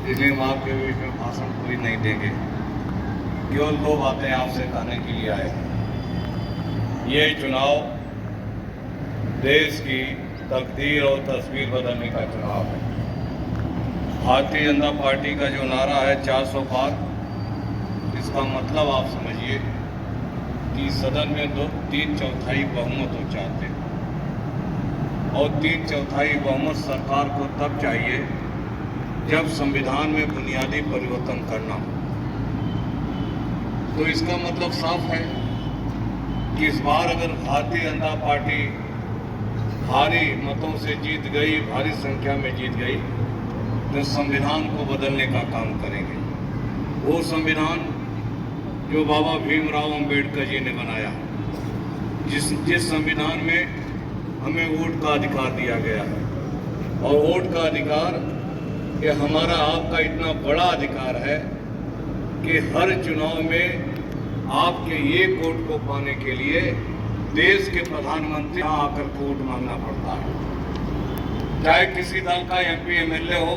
इसलिए हम आपके बीच में भाषण कोई नहीं देंगे। केवल दो बातें आपसे कहने के लिए आए हैं। ये चुनाव देश की तकदीर और तस्वीर बदलने का चुनाव है। भारतीय जनता पार्टी का जो नारा है 400 पार, इसका मतलब आप समझिए कि सदन में 3/4 बहुमत हो चाहते हैं और 3/4 बहुमत सरकार को तब चाहिए जब संविधान में बुनियादी परिवर्तन करना हो। तो इसका मतलब साफ है कि इस बार अगर भारतीय जनता पार्टी भारी मतों से जीत गई, भारी संख्या में जीत गई, तो संविधान को बदलने का काम करेंगे। वो संविधान जो बाबा भीमराव अंबेडकर जी ने बनाया, जिस संविधान में हमें वोट का अधिकार दिया गया है, और वोट का अधिकार ये हमारा आपका इतना बड़ा अधिकार है कि हर चुनाव में आपके एक वोट को पाने के लिए देश के प्रधानमंत्री यहाँ आकर वोट मांगना पड़ता है। चाहे किसी दल का MP MLA हो,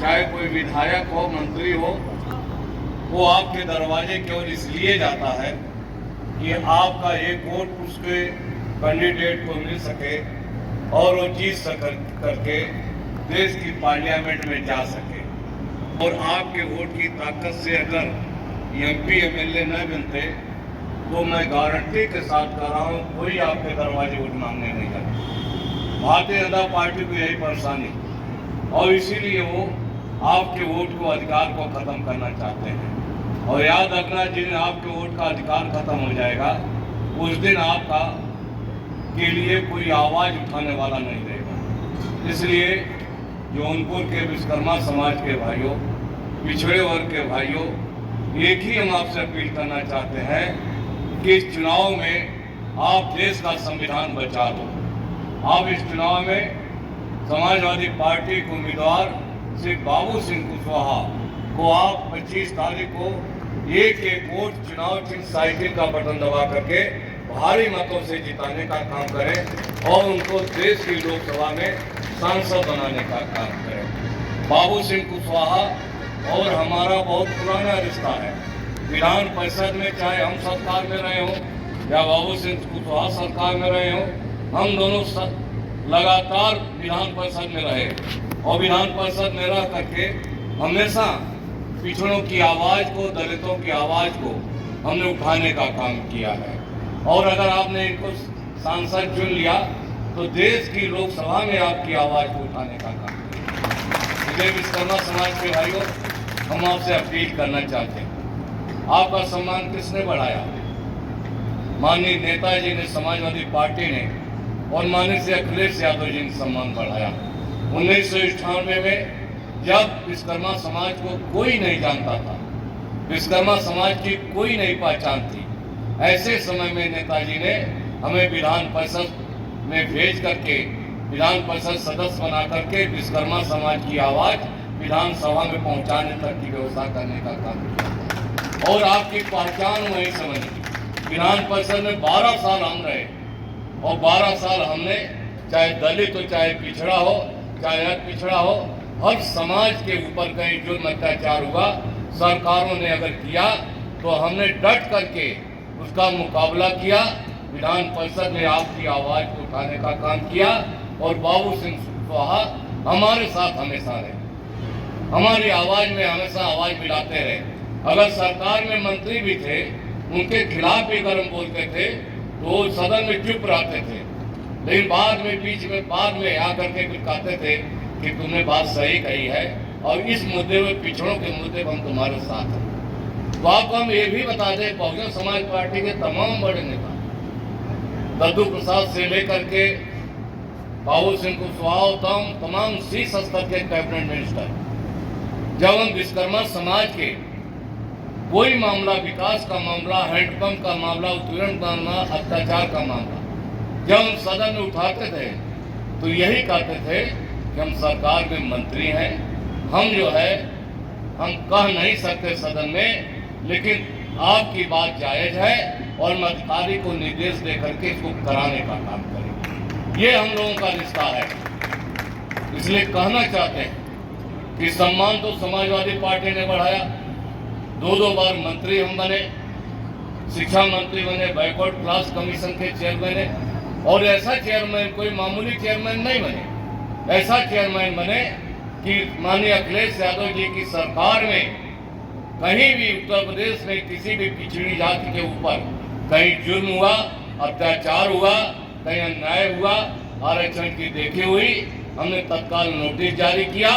चाहे कोई विधायक हो, मंत्री हो, वो आपके दरवाजे केवल इसलिए जाता है कि आपका एक वोट उसके कैंडिडेट को मिल सके और वो जीत करके देश की पार्लियामेंट में जा सके। और आपके वोट की ताकत से अगर MP MLA न बनते तो मैं गारंटी के साथ कह रहा हूँ कोई आपके दरवाजे वोट मांगने नहीं जाता। भारतीय जनता पार्टी को यही परेशानी, और इसीलिए वो आपके वोट को अधिकार को खत्म करना चाहते हैं। और याद रखना, जिस दिन आपके वोट का अधिकार खत्म हो जाएगा उस दिन आपका के लिए कोई आवाज उठाने वाला नहीं रहेगा। इसलिए जौनपुर के विश्वकर्मा समाज के भाइयों, पिछड़े वर्ग के भाइयों, एक ही हम आपसे अपील करना चाहते हैं कि इस चुनाव में आप देश का संविधान बचा दो। आप इस चुनाव में समाजवादी पार्टी के उम्मीदवार श्री बाबू सिंह कुशवाहा को आप 25 तारीख को एक वोट चुनाव चिन्ह साइकिल का बटन दबा करके भारी मतों से जिताने का काम करें और उनको देश की लोकसभा में सांसद बनाने का काम करें। बाबू सिंह कुशवाहा और हमारा बहुत पुराना रिश्ता है। विधान परिषद में चाहे हम सरकार में रहे हों या बाबू सिंह कुशवाहा सरकार में रहे हों, हम दोनों लगातार विधान परिषद में रहे और विधान परिषद में रह करके हमेशा पिछड़ों की आवाज को, दलितों की आवाज को हमने उठाने का काम किया है। और अगर आपने इनको सांसद चुन लिया तो देश की लोकसभा में आपकी आवाज को उठाने का काम करें। इसलिए विश्वकर्मा समाज के भाइयों, हम आपसे अपील करना चाहते हैं, आपका सम्मान किसने बढ़ाया? माननीय नेताजी ने, समाजवादी पार्टी ने और माननीय श्री अखिलेश यादव जी ने सम्मान बढ़ाया। 1998 में जब विश्वकर्मा समाज को कोई नहीं जानता था, विश्वकर्मा समाज की कोई नहीं पहचान थी, ऐसे समय में नेताजी ने हमें विधान परिषद में भेज करके विधान परिषद सदस्य बना करके विश्वकर्मा समाज की आवाज विधानसभा में पहुंचाने तक की व्यवस्था करने का काम किया। और आपकी पहचान वही समझिए, विधान परिषद में 12 साल हम रहे और 12 साल हमने, चाहे दलित हो, चाहे पिछड़ा हो, चाहे पिछड़ा हो, हर समाज के ऊपर कहीं जुल्म अत्याचार हुआ, सरकारों ने अगर किया तो हमने डट करके उसका मुकाबला किया। विधान परिषद में आपकी आवाज को उठाने का काम किया और बाबू सिंह कुशवाहा हमारे साथ हमेशा रहे, हमारी आवाज में हमेशा आवाज मिलाते रहे। अगर सरकार में मंत्री भी थे, उनके खिलाफ भी अगर हम बोलते थे तो सदन में चुप रहते थे, लेकिन बाद में बीच में बाद में आकर के कुछ कहते थे कि तुमने बात सही कही है और इस मुद्दे में, पिछड़ों के मुद्दे पर हम तुम्हारे साथ हैं। तो आपको हम ये भी बता दें, बहुजन समाज पार्टी के तमाम बड़े नेता, दद्दू प्रसाद से लेकर के बाबू सिंह कुशवाहा, तमाम शीर्ष स्तर के कैबिनेट मिनिस्टर, जब हम विश्वकर्मा समाज के कोई मामला, विकास का मामला, हैंडपंप का मामला, उत्पीड़न का मामला, अत्याचार का मामला जब हम सदन में उठाते थे तो यही कहते थे कि हम सरकार में मंत्री हैं, हम जो है हम कह नहीं सकते सदन में, लेकिन आपकी बात जायज है और हम अधिकारी को निर्देश दे करके इसको कराने का काम करेंगे। ये हम लोगों का रिश्ता है। इसलिए कहना चाहते हैं कि सम्मान तो समाजवादी पार्टी ने बढ़ाया, 2 बार मंत्री हम बने, शिक्षा मंत्री बने, बैकवर्ड क्लास कमीशन के चेयरमैन है, और ऐसा चेयरमैन कोई मामूली चेयरमैन नहीं बने, ऐसा चेयरमैन बने कि माननीय अखिलेश यादव जी की सरकार में कहीं भी उत्तर प्रदेश में किसी भी पिछड़ी जाति के ऊपर कहीं जुर्म हुआ, अत्याचार हुआ, कहीं अन्याय हुआ, आरक्षण की देखी हुई, हमने तत्काल नोटिस जारी किया,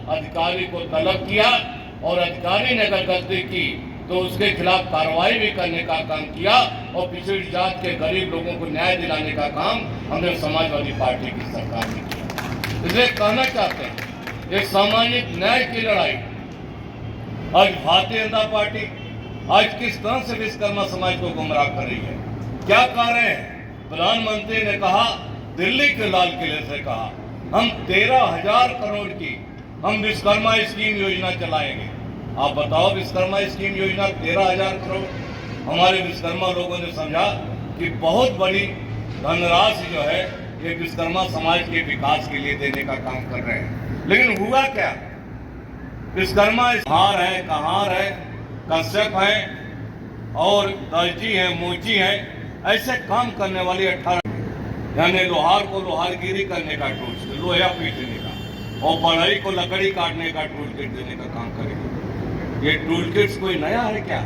अधिकारी को तलब किया, और अधिकारी ने अगर गलती की तो उसके खिलाफ कार्रवाई भी करने का काम किया, और पिछड़ी जात के गरीब लोगों को न्याय दिलाने का काम हमने समाजवादी पार्टी की सरकार ने किया। इसलिए कहना चाहते हैं, ये सामाजिक न्याय की लड़ाई आज भारतीय जनता पार्टी आज किस तरह से विश्वकर्मा समाज को गुमराह कर रही है। क्या कह रहे हैं? प्रधानमंत्री ने कहा, दिल्ली के लाल किले से कहा, हम 13,000 करोड़ की हम विश्वकर्मा स्कीम योजना चलाएंगे। आप बताओ, विश्वकर्मा स्कीम योजना 13,000 करोड़, हमारे विश्वकर्मा लोगों ने समझा कि बहुत बड़ी धनराशि जो है ये विश्वकर्मा समाज के विकास के लिए देने का काम कर रहे हैं। लेकिन हुआ क्या? विश्वकर्मा हार है, कहार है, कश्यप है और दर्जी है, मोची है, ऐसे काम करने वाली 18 यानी लोहार को लोहारगिरी करने का टूल, लोहा पीटने का, और बढ़ई को लकड़ी काटने का टूल किट देने का काम करेगी। ये टूल किट्स कोई नया है क्या?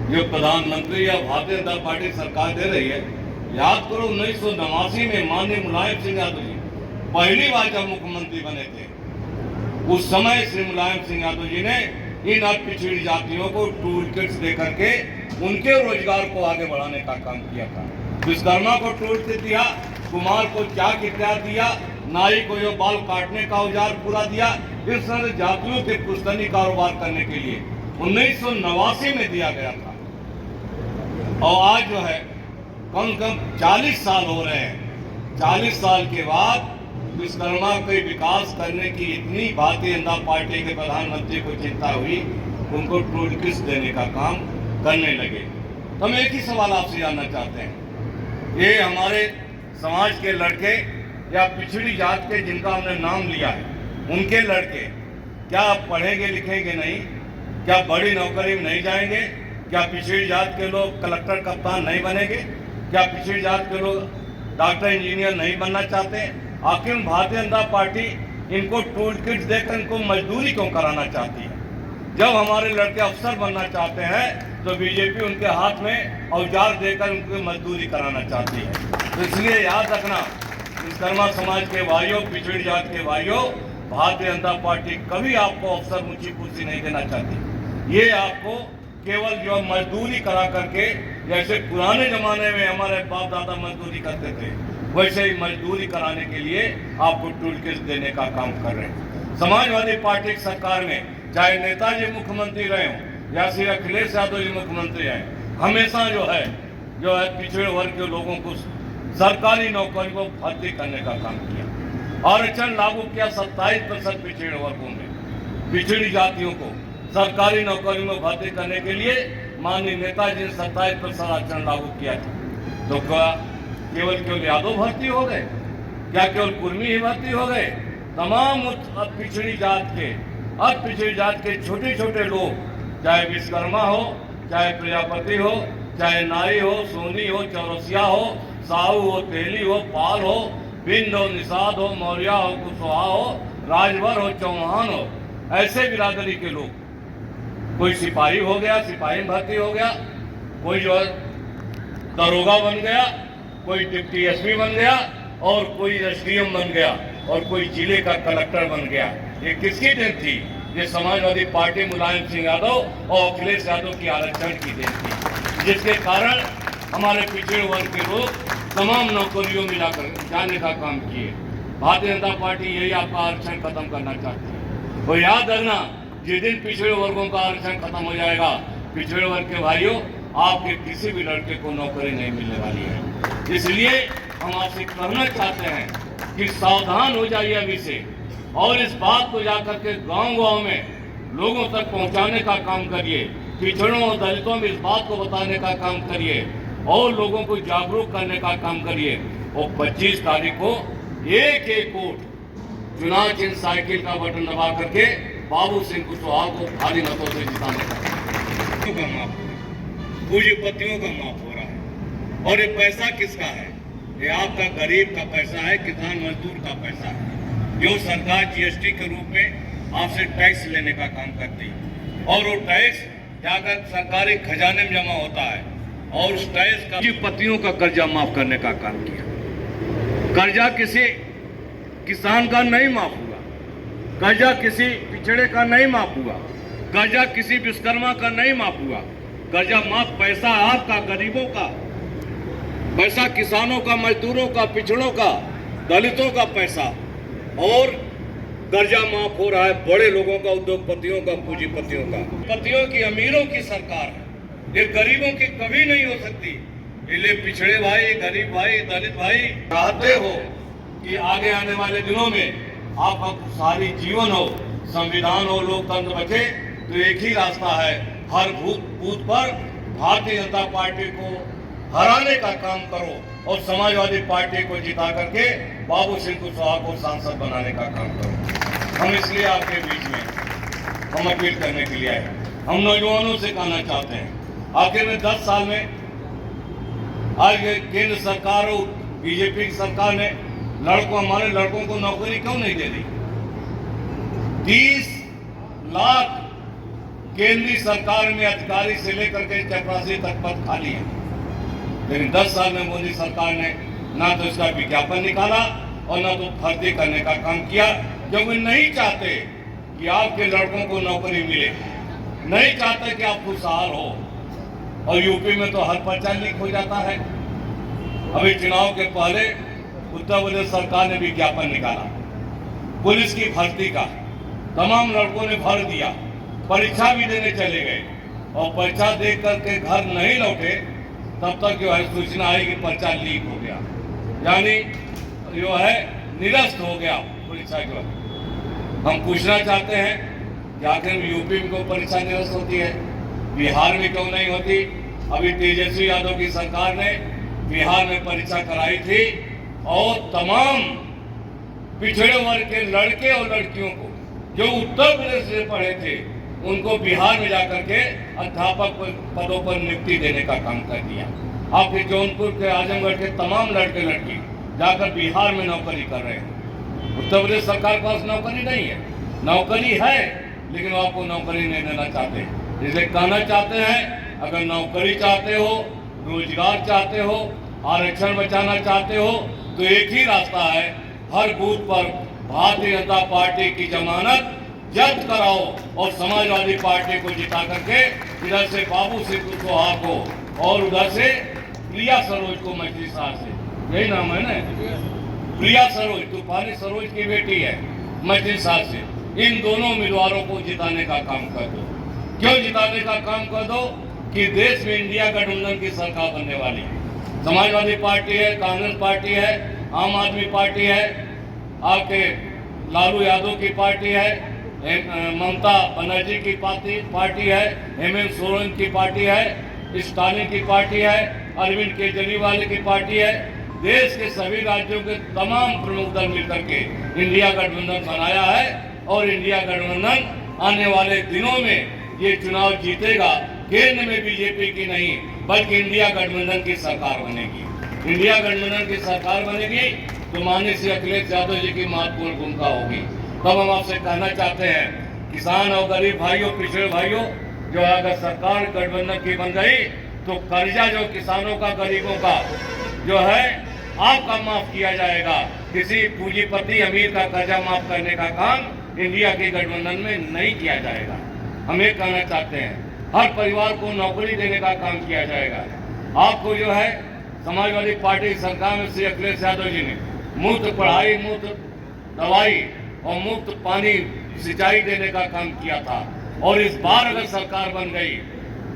जो प्रधानमंत्री या भारतीय जनता पार्टी सरकार दे रही है, याद करो 1989 में माननीय मुलायम सिंह यादव जी पहली बार जब मुख्यमंत्री बने थे, उस समय श्री मुलायम सिंह यादव जी ने इन पिछड़ी जातियों को टूल किट्स दे करके उनके रोजगार को आगे बढ़ाने का काम किया था। विश्वकर्मा को टूल किट दिया, कुमार को चाक इत्यादि दिया, नाई को जो बाल काटने का औजार पूरा दिया। इस तरह जातियों के पुश्तैनी कारोबार करने के लिए 1989 में दिया गया था, और आज जो है कम से कम 40 साल हो रहे हैं। 40 साल के बाद विश्वकर्मा के विकास करने की इतनी भारतीय जनता पार्टी के प्रधानमंत्री को चिंता हुई, उनको टूल किट्स देने का काम करने लगे। तो हम एक ही सवाल आपसे जानना चाहते हैं, ये हमारे समाज के लड़के या पिछड़ी जात के जिनका हमने नाम लिया है, उनके लड़के क्या पढ़ेंगे लिखेंगे नहीं? क्या बड़ी नौकरी में नहीं जाएंगे? क्या पिछड़ी जात के लोग कलेक्टर कप्तान नहीं बनेंगे? क्या पिछड़ी जात के लोग डॉक्टर इंजीनियर नहीं बनना चाहते? आखिर भारतीय जनता पार्टी इनको टूल किट्स देकर इनको मजदूरी क्यों कराना चाहती है? जब हमारे लड़के अफसर बनना चाहते हैं तो बीजेपी उनके हाथ में औजार देकर उनको मजदूरी कराना चाहती है। तो इसलिए याद रखना, विश्वकर्मा समाज के भाइयों, पिछड़ी जात के भाइयों, भारतीय जनता पार्टी कभी आपको अफसर ऊंची कुर्सी नहीं देना चाहती। ये आपको केवल जो मजदूरी करा करके, जैसे पुराने जमाने में हमारे बाप दादा मजदूरी करते थे, वैसे ही मजदूरी कराने के लिए आपको टूल किट्स देने का काम कर रहे हैं। समाजवादी पार्टी की सरकार में चाहे नेताजी मुख्यमंत्री रहे हों या श्री अखिलेश यादव जी मुख्यमंत्री हैं, हमेशा जो है पिछड़े वर्ग के लोगों को सरकारी नौकरी को भर्ती करने का काम किया। आरक्षण लागू किया 27% पिछड़े वर्गों में, पिछड़ी जातियों को सरकारी नौकरी में भर्ती करने के लिए माननीय नेताजी ने 27% आरक्षण लागू किया था। तो क्या केवल यादव भर्ती हो गए? क्या केवल कुर्मी ही भर्ती हो गए? तमाम पिछड़ी जात के छोटे छोटे लोग, चाहे विश्वकर्मा हो, चाहे प्रजापति हो, चाहे नाई हो, सोनी हो, चौरसिया हो, साहू हो, तेली हो, पाल हो, बिंद हो, निषाद हो, मौर्या हो, कुशवाहा हो, राजभर हो, चौहान हो, ऐसे बिरादरी के लोग, कोई सिपाही हो गया, सिपाही में भर्ती हो गया, कोई जो है दरोगा बन गया, कोई डिप्टी एसपी बन गया, और कोई एसडीएम बन गया, और कोई जिले का कलेक्टर बन गया। ये किसकी देन थी? ये समाजवादी पार्टी मुलायम सिंह यादव और अखिलेश यादव की आरक्षण की देन थी, जिसके कारण हमारे पिछड़े वर्ग के लोग तमाम नौकरियों में जाने का काम किए। भारतीय जनता पार्टी यही आपका आरक्षण खत्म करना चाहती है। तो याद रखना, जिस दिन पिछड़े वर्गों का आरक्षण खत्म हो जाएगा, पिछड़े वर्ग के भाइयों, आपके किसी भी लड़के को नौकरी नहीं मिलने वाली है। इसलिए हम आपसे कहना चाहते हैं कि सावधान हो जाइए अभी से, और इस बात को जाकर के गांव-गांव में लोगों तक पहुंचाने का काम करिए। पिछड़ों और दलितों में इस बात को बताने का काम करिए और लोगों को जागरूक करने का काम करिए। और 25 तारीख को एक वोट चुनाव चिन्ह साइकिल का बटन दबा करके बाबू सिंह कुशवाहा को भारी मतों से जिताने का माफ हो रहा है, पूंजीपतियों का माफ हो रहा है। और ये पैसा किसका है? ये आपका गरीब का पैसा है, किसान मजदूर का पैसा है, जो सरकार जीएसटी के रूप में आपसे टैक्स लेने का काम करती है और वो टैक्स जाकर सरकारी खजाने में जमा होता है और उस टैक्स का पूंजीपतियों का कर्जा माफ करने का काम किया। कर्जा किसी किसान का नहीं माफ हुआ, कर्जा किसी पिछड़े का नहीं माफ हुआ, कर्जा किसी विश्वकर्मा का नहीं माफ हुआ। कर्जा माफ पैसा आपका, गरीबों का पैसा, किसानों का, मजदूरों का, पिछड़ों का, दलितों का पैसा। और कर्जा माफ हो रहा है बड़े लोगों का, उद्योगपतियों का, पूंजीपतियों का। पतियों की, अमीरों की सरकार है, ये गरीबों की कभी नहीं हो सकती। इसलिए पिछड़े भाई, गरीब भाई, दलित भाई चाहते हो कि आगे आने वाले दिनों में आपका खुशहाली जीवन हो, संविधान हो, लोकतंत्र बचे, तो एक ही रास्ता है, हर बूथ पर भारतीय जनता पार्टी को हराने का काम करो और समाजवादी पार्टी को जिता करके बाबू सिंह कुशवाहा को सांसद बनाने का काम करो। हम इसलिए आपके बीच में हम अपील करने के लिए आए। हम नौजवानों से कहना चाहते हैं, आखिर में 10 साल में आज केंद्र सरकार और बीजेपी की सरकार ने हमारे लड़कों को नौकरी क्यों नहीं दे दी? 30 लाख केंद्रीय सरकार में अधिकारी से लेकर के चपरासी तक पद खाली है, लेकिन 10 साल में मोदी सरकार ने ना तो इसका विज्ञापन निकाला और ना तो भर्ती करने का काम किया, क्योंकि नहीं चाहते कि आपके लड़कों को नौकरी मिले, नहीं चाहते कि आप खुशहाल हो। और यूपी में तो हर पर्चा लीक हो जाता है। अभी चुनाव के पहले उत्तर प्रदेश सरकार ने विज्ञापन निकाला पुलिस की भर्ती का, तमाम लड़कों ने भर दिया, परीक्षा भी देने चले गए और परीक्षा दे करके घर नहीं लौटे तब तक जो है सूचना आई कि पर्चा लीक हो गया, यानी जो है निरस्त हो गया परीक्षा जो है। हम पूछना चाहते हैं कि आखिर यूपी में क्यों परीक्षा निरस्त होती है, बिहार में क्यों नहीं होती? अभी तेजस्वी यादव की सरकार ने बिहार में परीक्षा कराई थी और तमाम पिछड़े वर्ग के लड़के और लड़कियों को जो उत्तर प्रदेश से पढ़े थे उनको बिहार में जाकर के अध्यापक पदों पर नियुक्ति देने का काम कर दिया। आपके जौनपुर के, आजमगढ़ के तमाम लड़के लड़की जाकर बिहार में नौकरी कर रहे हैं। उत्तर प्रदेश सरकार के पास नौकरी नहीं है, नौकरी है लेकिन आपको नौकरी नहीं देना चाहते। इसलिए कहना चाहते हैं, अगर नौकरी चाहते हो, रोजगार चाहते हो, आरक्षण बचाना चाहते हो, तो एक ही रास्ता है, हर बूथ पर भारतीय जनता पार्टी की जमानत जब्त कराओ और समाजवादी पार्टी को जिता करके इधर से बाबू सिंह कुशवाहा को और उधर से प्रिया सरोज को, मैथिली साह से, यही नाम है ना, प्रिया सरोज, तूफानी सरोज की बेटी है, मैथिली साह से, इन दोनों उम्मीदवारों को जिताने का काम कर दो। क्यों जिताने का काम कर दो? कि देश में इंडिया गठबंधन की सरकार बनने वाली है। समाजवादी पार्टी है, कांग्रेस पार्टी है, आम आदमी पार्टी है, आपके लालू यादव की पार्टी है, ममता बनर्जी की पार्टी है, हेमंत सोरेन की पार्टी है, स्टालिन की पार्टी है, अरविंद केजरीवाल की पार्टी है। देश के सभी राज्यों के तमाम प्रमुख दल मिलकर के इंडिया गठबंधन बनाया है और इंडिया गठबंधन आने वाले दिनों में ये चुनाव जीतेगा। केंद्र में बीजेपी की नहीं बल्कि इंडिया गठबंधन की सरकार बनेगी। इंडिया गठबंधन की सरकार बनेगी तो माननीय श्री अखिलेश यादव जी की महत्वपूर्ण भूमिका होगी। तब हम आपसे कहना चाहते हैं, किसान और गरीब भाइयों, पिछड़े भाइयों, जो अगर सरकार गठबंधन की बन गई तो कर्जा जो किसानों का, गरीबों का जो है आपका माफ किया जाएगा। किसी पूंजीपति अमीर का कर्जा माफ करने का काम इंडिया के गठबंधन में नहीं किया जाएगा। हम ये कहना चाहते हैं, हर परिवार को नौकरी देने का काम किया जाएगा। आपको जो है समाजवादी पार्टी सरकार में श्री अखिलेश यादव जी ने मुफ्त पढ़ाई, मुफ्त दवाई और मुफ्त पानी, सिंचाई देने का काम किया था और इस बार अगर सरकार बन गई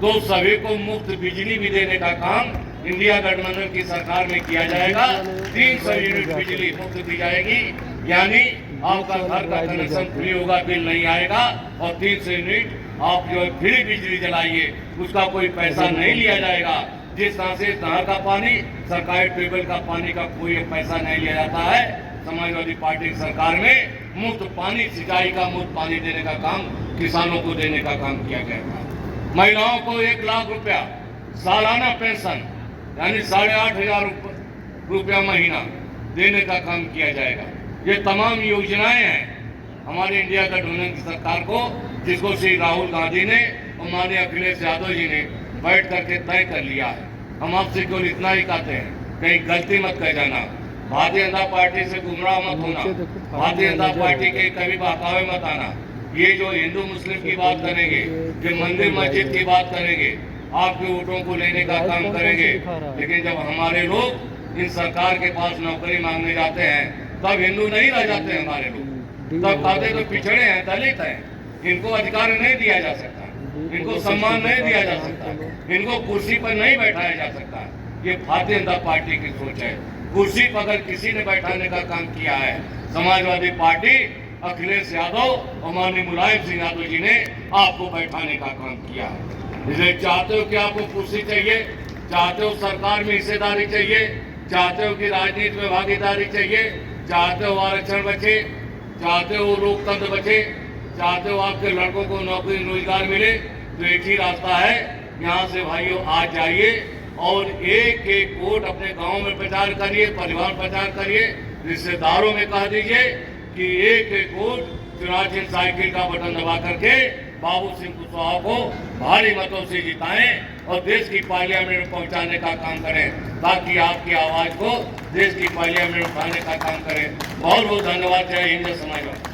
तो सभी को मुफ्त बिजली भी देने का काम इंडिया गठबंधन की सरकार में किया जाएगा। 300 यूनिट बिजली मुफ्त दी जाएगी, यानी आपका घर का कनेक्शन फ्री होगा, बिल नहीं आएगा और 300 यूनिट आप जो फ्री बिजली जलाइए, उसका कोई पैसा नहीं लिया जाएगा। जिस तरह से नहर का पानी, सरकारी ट्यूबवेल का पानी का कोई पैसा नहीं लिया जाता है, समाजवादी पार्टी की सरकार में मुफ्त पानी, सिंचाई का मुफ्त पानी देने का काम किसानों को देने का काम किया गया था। महिलाओं को 1 लाख रुपया सालाना पेंशन यानी 8,500 रुपया महीना देने का काम किया जाएगा। ये तमाम योजनाएं हैं हमारे इंडिया गठबंधन की सरकार को, जिसको श्री राहुल गांधी ने और माननीय अखिलेश यादव जी ने बैठ करके तय कर लिया है। हम आपसे केवल इतना ही कहते हैं, कहीं गलती मत कर जाना, भारतीय जनता पार्टी से गुमराह मत होना, भारतीय जनता पार्टी के कभी बहकावे मत आना। ये जो हिंदू मुस्लिम की बात करेंगे, जो मंदिर मस्जिद की बात करेंगे, आपके वोटों को लेने का काम करेंगे, लेकिन जब हमारे लोग इन सरकार के पास नौकरी मांगने जाते हैं तब हिंदू नहीं रह जाते हमारे लोग, तब कहते तो पिछड़े हैं, दलित हैं, इनको अधिकार नहीं दिया जा सकता, इनको सम्मान नहीं दिया जा सकता, इनको कुर्सी पर नहीं बैठाया जा सकता। ये भारतीय जनता पार्टी की सोच है। कुर्सी पर अगर किसी ने बैठाने का काम किया है, समाजवादी पार्टी, अखिलेश यादव और माननीय मुलायम सिंह यादव जी ने आपको बैठाने का काम किया है। इसलिए चाहते हो कि आपको कुर्सी चाहिए, चाहते हो सरकार में हिस्सेदारी चाहिए, चाहते हो कि राजनीति में भागीदारी चाहिए, चाहते हो आरक्षण बचे, चाहते हो लोकतंत्र बचे, चाहते हो आपके लड़कों को नौकरी रोजगार मिले, तो एक ही रास्ता है, यहाँ से भाइयों आज जाइए और एक एक वोट अपने गांव में प्रचार करिए, परिवार प्रचार करिए, रिश्तेदारों में कह दीजिए कि एक एक वोट चुनाव चिन्ह साइकिल का बटन दबा करके बाबू सिंह कुशवाहा को भारी मतों से जिताएं और देश की पार्लियामेंट में पहुंचाने का काम करें, ताकि आपकी आवाज को देश की पार्लियामेंट में उठाने का काम करें। बहुत बहुत धन्यवाद। जय हिंद, जय समाजवादी।